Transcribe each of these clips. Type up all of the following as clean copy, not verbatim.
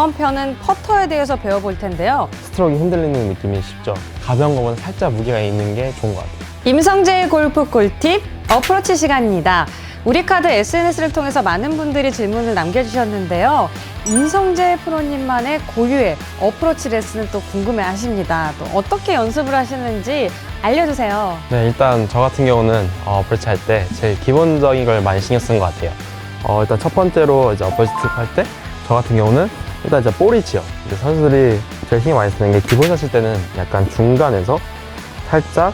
이번 편은 퍼터에 대해서 배워볼 텐데요. 스트로크가 흔들리는 느낌이 쉽죠. 가벼운 거보다 살짝 무게가 있는 게 좋은 것 같아요. 임성재의 골프 꿀팁 어프로치 시간입니다. 우리카드 SNS를 통해서 많은 분들이 질문을 남겨주셨는데요. 임성재 프로님만의 고유의 어프로치 레슨을 또 궁금해 하십니다. 또 어떻게 연습을 하시는지 알려주세요. 네, 일단 저 같은 경우는 어프로치 할 때 제일 기본적인 걸 많이 신경 쓰는 것 같아요. 일단 첫 번째로 이제 어프로치 팁 할 때 저 같은 경우는 일단 이제 볼 위치요. 이제 선수들이 제일 신경 많이 쓰는 게 기본 샷일 때는 약간 중간에서 살짝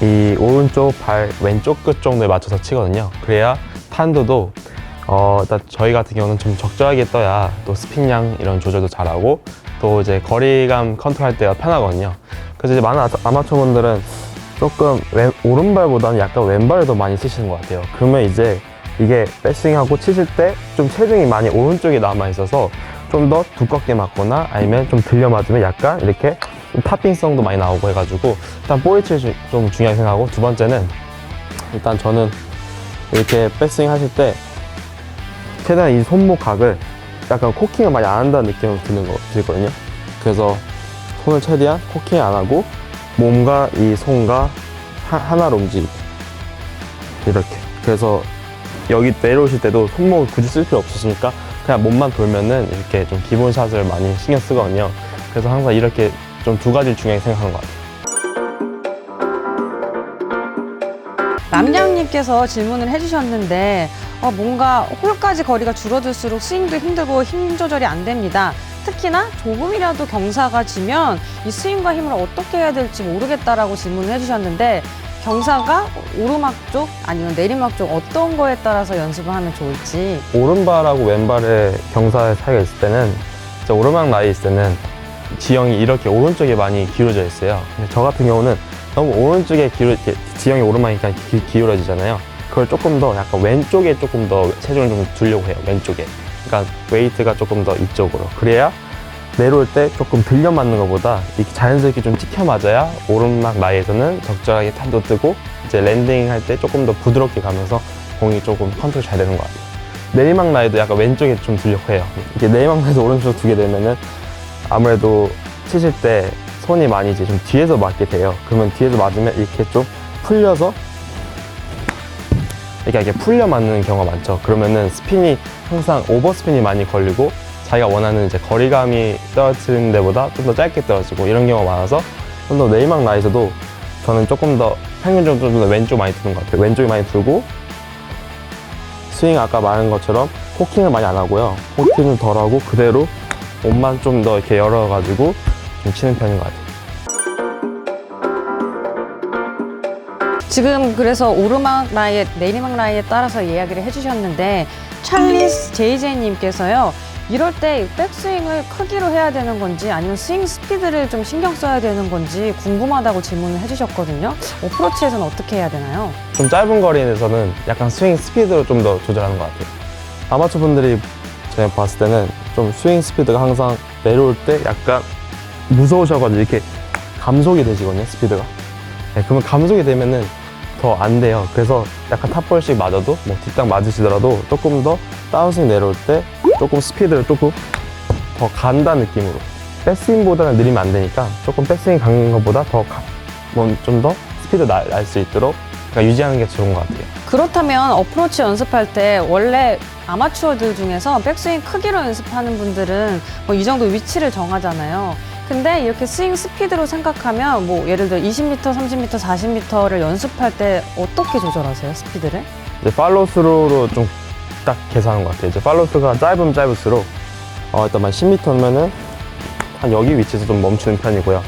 이 오른쪽 발 왼쪽 끝 정도에 맞춰서 치거든요. 그래야 탄도도 일단 저희 같은 경우는 좀 적절하게 떠야 또 스핀량 이런 조절도 잘하고 또 이제 거리감 컨트롤할 때가 편하거든요. 그래서 이제 많은 아마추어 분들은 조금 오른발보다는 약간 왼발을 더 많이 쓰시는 것 같아요. 그러면 이제 이게 백스윙하고 치실 때 좀 체중이 많이 오른쪽에 남아 있어서 좀 더 두껍게 맞거나 아니면 좀 들려 맞으면 약간 이렇게 탑핑성도 많이 나오고 해가지고 일단 볼 위치를 좀 중요하게 생각하고, 두 번째는 일단 저는 이렇게 백스윙 하실 때 최대한 이 손목 각을 약간 코킹을 많이 안 한다는 느낌이 들거든요. 그래서 손을 최대한 코킹 안 하고 몸과 이 손과 하나로 움직이고 이렇게. 그래서 여기 내려오실 때도 손목을 굳이 쓸 필요 없으시니까 그냥 몸만 돌면은 이렇게 좀 기본 샷을 많이 신경 쓰거든요. 그래서 항상 이렇게 좀 두 가지를 중요하게 생각하는 것 같아요. 남양님께서 질문을 해주셨는데 뭔가 홀까지 거리가 줄어들수록 스윙도 힘들고 힘 조절이 안 됩니다. 특히나 조금이라도 경사가 지면 이 스윙과 힘을 어떻게 해야 될지 모르겠다라고 질문을 해주셨는데, 경사가 오르막 쪽 아니면 내리막 쪽 어떤 거에 따라서 연습을 하면 좋을지. 오른발하고 왼발의 경사의 차이가 있을 때는 진짜 오르막 라이 있을 때는 지형이 이렇게 오른쪽에 많이 기울어져 있어요. 근데 저 같은 경우는 너무 오른쪽에 지형이 오르막이니까 기울어지잖아요. 그걸 조금 더 약간 왼쪽에 조금 더 체중을 좀 두려고 해요. 왼쪽에. 그러니까 웨이트가 조금 더 이쪽으로. 그래야 내려올 때 조금 들려 맞는 것보다 이렇게 자연스럽게 좀 찍혀 맞아야 오르막 라이에서는 적절하게 탄도 뜨고 이제 랜딩 할 때 조금 더 부드럽게 가면서 공이 조금 컨트롤 잘 되는 것 같아요. 내리막 라이도 약간 왼쪽에 좀 두려고 해요. 이게 내리막 라이에서 오른쪽 두게 되면은 아무래도 치실 때 손이 많이 이제 좀 뒤에서 맞게 돼요. 그러면 뒤에서 맞으면 이렇게 좀 풀려서 이렇게 풀려 맞는 경우가 많죠. 그러면은 스핀이 항상 오버스핀이 많이 걸리고 자기가 원하는 이제 거리감이 떨어지는 데보다 좀 더 짧게 떨어지고 이런 경우가 많아서 좀 더 내리막 라이에서도 저는 조금 더 평균적으로 좀 더 왼쪽 많이 두는 것 같아요. 왼쪽이 많이 두고 스윙 아까 말한 것처럼 코킹을 많이 안 하고요. 코킹을 덜 하고 그대로 몸만 좀 더 이렇게 열어가지고 좀 치는 편인 것 같아요. 지금 그래서 오르막 라이, 내리막 라이에 따라서 이야기를 해주셨는데, 찰리스 JJ님께서요. 이럴 때 백스윙을 크기로 해야 되는 건지 아니면 스윙 스피드를 좀 신경 써야 되는 건지 궁금하다고 질문을 해주셨거든요. 어프로치에서는 어떻게 해야 되나요? 좀 짧은 거리에서는 약간 스윙 스피드로 좀 더 조절하는 것 같아요. 아마추어 분들이 제가 봤을 때는 좀 스윙 스피드가 항상 내려올 때 약간 무서우셔가지고 이렇게 감속이 되시거든요, 스피드가. 네, 그러면 감속이 되면은 더 안 돼요. 그래서 약간 탑볼씩 맞아도 뭐 뒷땅 맞으시더라도 조금 더 다운스윙 내려올 때 조금 스피드를 조금 더 간다는 느낌으로. 백스윙보다는 느리면 안 되니까 조금 백스윙 가는 것보다 더 좀 더 스피드 날 수 있도록 그러니까 유지하는 게 좋은 것 같아요. 그렇다면 어프로치 연습할 때 원래 아마추어들 중에서 백스윙 크기로 연습하는 분들은 뭐 이 정도 위치를 정하잖아요. 근데 이렇게 스윙 스피드로 생각하면 뭐 예를 들어 20m, 30m, 40m를 연습할 때 어떻게 조절하세요, 스피드를? 이제 팔로우 스루로 좀 딱 계산하는 것 같아요. 이제 팔로우 스루가 짧으면 짧을수록 일단 만 10m면은 한 여기 위치에서 좀 멈추는 편이고요.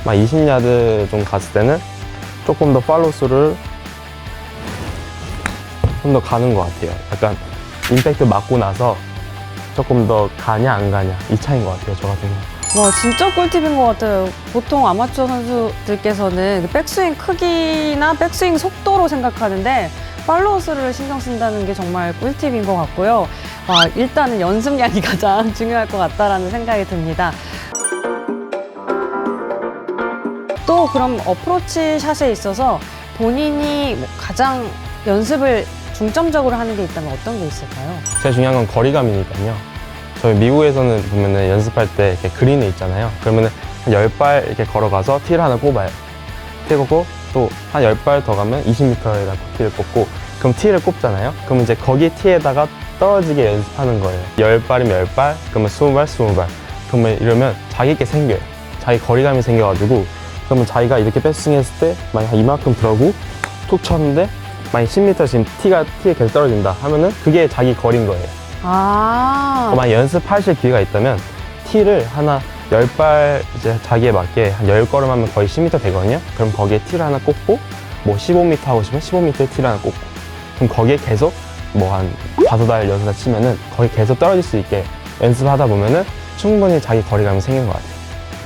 막 20야드 좀 갔을 때는 조금 더 팔로우 스루를 좀 더 가는 것 같아요. 약간 임팩트 맞고 나서 조금 더 가냐 안 가냐 이 차이인 것 같아요, 저 같은 경우. 와, 진짜 꿀팁인 것 같아요. 보통 아마추어 선수들께서는 백스윙 크기나 백스윙 속도로 생각하는데 팔로우 스루를 신경 쓴다는 게 정말 꿀팁인 것 같고요. 와, 일단은 연습량이 가장 중요할 것 같다라는 생각이 듭니다. 또 그럼 어프로치 샷에 있어서 본인이 가장 연습을 중점적으로 하는 게 있다면 어떤 게 있을까요? 제일 중요한 건 거리감이니까요. 저희 미국에서는 보면은 연습할 때 이렇게 그린에 있잖아요. 그러면은 한 10발 이렇게 걸어가서 티를 하나 꼽아요. 티 꼽고 또 한 10발 더 가면 20m에다 티를 꼽고 그럼 티를 꼽잖아요. 그럼 이제 거기 티에다가 떨어지게 연습하는 거예요. 10발이면 10발, 그러면 20발, 20발. 그러면 이러면 자기께 생겨요. 자기 거리감이 생겨가지고 그러면 자기가 이렇게 백스윙 했을 때 만약 이만큼 들어오고 툭 쳤는데 만약 10m 지금 티에 계속 떨어진다 하면은 그게 자기 거리인 거예요. 만약 연습하실 기회가 있다면 티를 하나 10발 이제 자기에 맞게 한 10걸음 하면 거의 10m 되거든요. 그럼 거기에 티를 하나 꽂고 뭐 15m 하고 싶으면 15m에 티를 하나 꽂고 그럼 거기에 계속 뭐 한 5달, 6달 치면은 거기 계속 떨어질 수 있게 연습하다 보면은 충분히 자기 거리감이 생긴 것 같아요.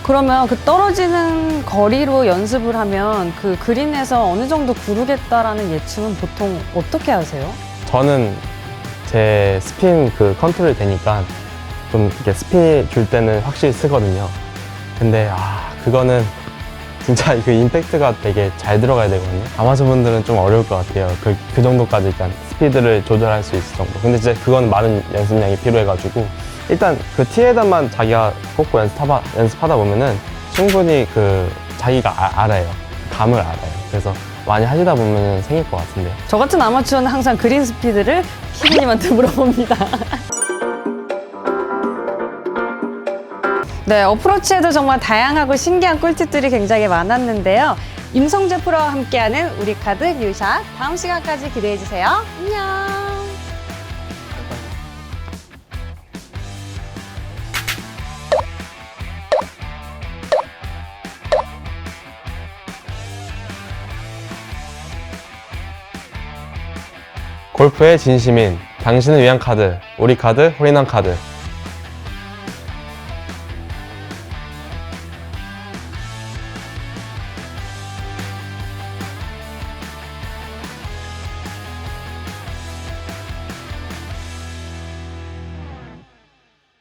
그러면 그 떨어지는 거리로 연습을 하면 그 그린에서 어느 정도 구르겠다라는 예측은 보통 어떻게 하세요? 저는 제 스핀 그 컨트롤이 되니까 좀 이렇게 스핀 줄 때는 확실히 쓰거든요. 근데 그거는 진짜 그 임팩트가 되게 잘 들어가야 되거든요. 아마추어분들은 좀 어려울 것 같아요. 그 정도까지 일단 스피드를 조절할 수 있을 정도. 근데 이제 그건 많은 연습량이 필요해가지고 일단 그 티에다만 자기가 꽂고 연습하다 보면은 충분히 그 자기가 알아요. 감을 알아요. 그래서 많이 하시다 보면 생길 것 같은데요. 저 같은 아마추어는 항상 그린 스피드를 희빈님한테 물어봅니다. 네, 어프로치에도 정말 다양하고 신기한 꿀팁들이 굉장히 많았는데요. 임성재 프로와 함께하는 우리 카드 뉴샷 다음 시간까지 기대해주세요. 안녕. 골프의 진심인 당신을 위한 카드, 우리 카드, 홀인원 카드.